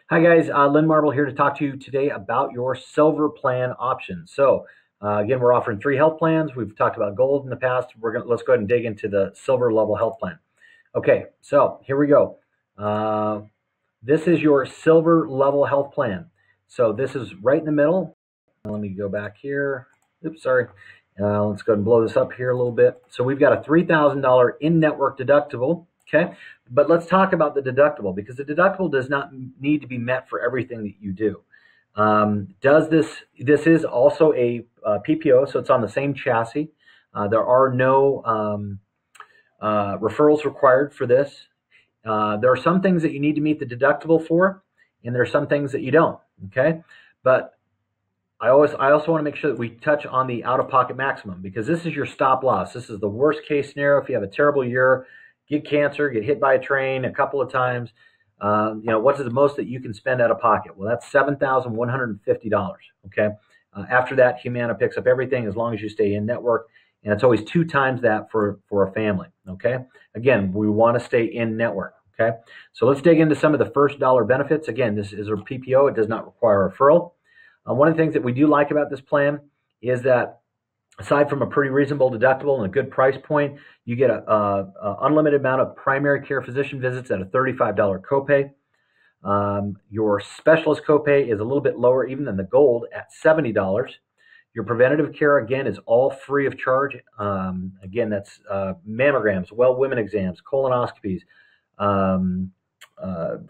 Hi guys, Lynn Marble here to talk to you today about your silver plan options. So again, we're offering 3 health plans. We've talked about gold in the past. Let's go ahead and dig into the silver level health plan. Okay, so here we go. This is your silver level health plan. So this is right in the middle. Let me go back here. Oops, sorry. Let's go ahead and blow this up here a little bit. So we've got a $3,000 in-network deductible. Okay, but let's talk about the deductible because the deductible does not need to be met for everything that you do. This is also a PPO, so it's on the same chassis. There are no referrals required for this. There are some things that you need to meet the deductible for, and there are some things that you don't. Okay, but I also want to make sure that we touch on the out-of-pocket maximum because this is your stop loss. This is the worst case scenario. If you have a terrible year, get cancer, get hit by a train a couple of times, what's the most that you can spend out of pocket? Well, that's $7,150. Okay. After that, Humana picks up everything as long as you stay in network, and it's always 2 times that for a family. Okay. Again, we want to stay in network. Okay. So let's dig into some of the first dollar benefits. Again, this is a PPO. It does not require a referral. One of the things that we do like about this plan is that aside from a pretty reasonable deductible and a good price point, you get a unlimited amount of primary care physician visits at a $35 copay. Your specialist copay is a little bit lower even than the gold at $70. Your preventative care, again, is all free of charge. Again, that's mammograms, well women exams, colonoscopies,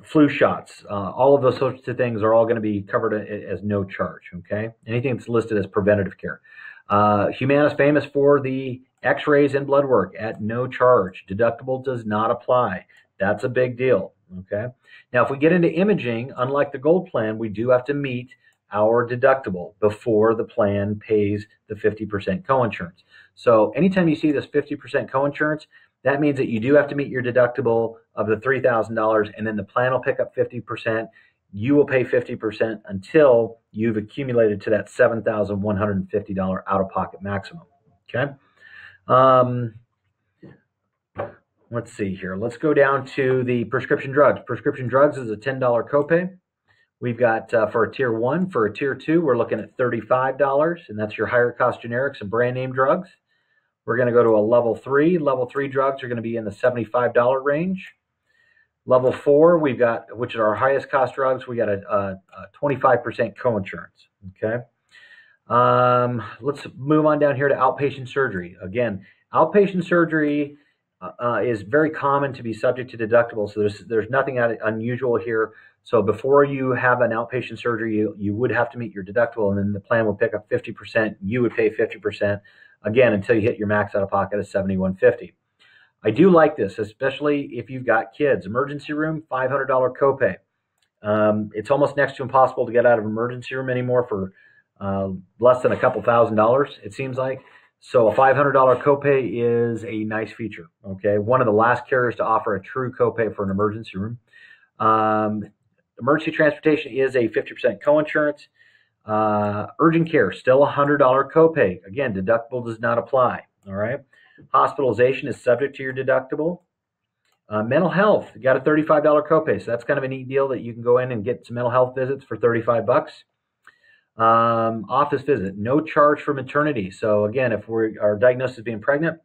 flu shots, all of those sorts of things are all going to be covered as no charge. Okay, anything that's listed as preventative care. Humana is famous for the x-rays and blood work at no charge. Deductible does not apply. That's a big deal. Okay, now if we get into imaging, unlike the gold plan, we do have to meet our deductible before the plan pays the 50% coinsurance. So anytime you see this 50% coinsurance, that means that you do have to meet your deductible of the $3,000, and then the plan will pick up 50%. You will pay 50% until you've accumulated to that $7,150 out-of-pocket maximum. Okay. Let's see here. Let's go down to the prescription drugs. Prescription drugs is a $10 copay. We've got for a tier 1, for a tier 2, we're looking at $35, and that's your higher cost generics and brand name drugs. We're going to go to a level 3. Level 3 drugs are going to be in the $75 range. Level 4, we've got, which are our highest cost drugs, we got a 25% coinsurance. Okay. Let's move on down here to outpatient surgery. Again, outpatient surgery is very common to be subject to deductible, so there's nothing unusual here. So before you have an outpatient surgery, you would have to meet your deductible, and then the plan will pick up 50%. You would pay 50%. Again, until you hit your max out of pocket of $7,150. I do like this, especially if you've got kids. Emergency room, $500 copay. It's almost next to impossible to get out of emergency room anymore for less than a couple $1,000, it seems like. So a $500 copay is a nice feature. Okay, one of the last carriers to offer a true copay for an emergency room. Emergency transportation is a 50% coinsurance. Urgent care, still a $100 copay. Again, deductible does not apply. All right. Hospitalization is subject to your deductible. Mental health, you got a $35 copay. So that's kind of a neat deal that you can go in and get some mental health visits for $35. Office visit, no charge for maternity. So again, if our diagnosis is being pregnant,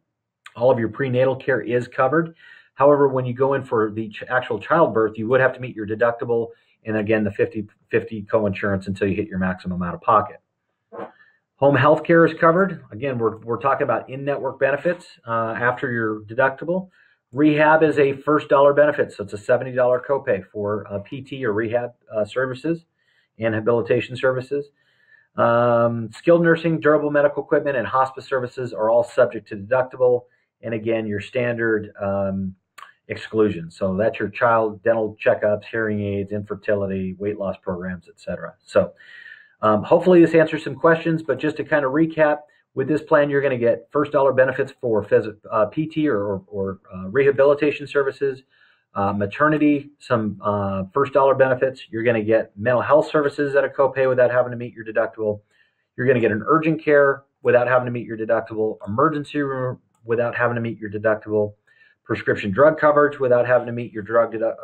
all of your prenatal care is covered. However, when you go in for the actual childbirth, you would have to meet your deductible and again, the 50/50 coinsurance until you hit your maximum out of pocket. Home health care is covered. Again, we're talking about in-network benefits after your deductible. Rehab is a first dollar benefit, so it's a $70 copay for PT or rehab services and habilitation services. Skilled nursing, durable medical equipment, and hospice services are all subject to deductible. And again, your standard exclusions. So that's your child dental checkups, hearing aids, infertility, weight loss programs, etc. So hopefully this answers some questions, but just to kind of recap, with this plan, you're going to get first dollar benefits for PT or rehabilitation services, maternity, some first dollar benefits. You're going to get mental health services at a copay without having to meet your deductible. You're going to get an urgent care without having to meet your deductible, emergency room without having to meet your deductible, prescription drug coverage without having to meet your deductible,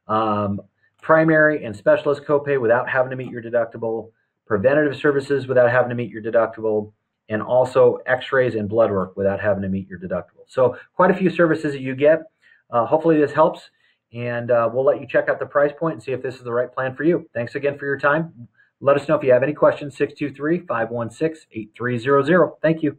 um, primary and specialist copay without having to meet your deductible, preventative services without having to meet your deductible, and also x-rays and blood work without having to meet your deductible. So quite a few services that you get. Hopefully this helps, and we'll let you check out the price point and see if this is the right plan for you. Thanks again for your time. Let us know if you have any questions, 623-516-8300. Thank you.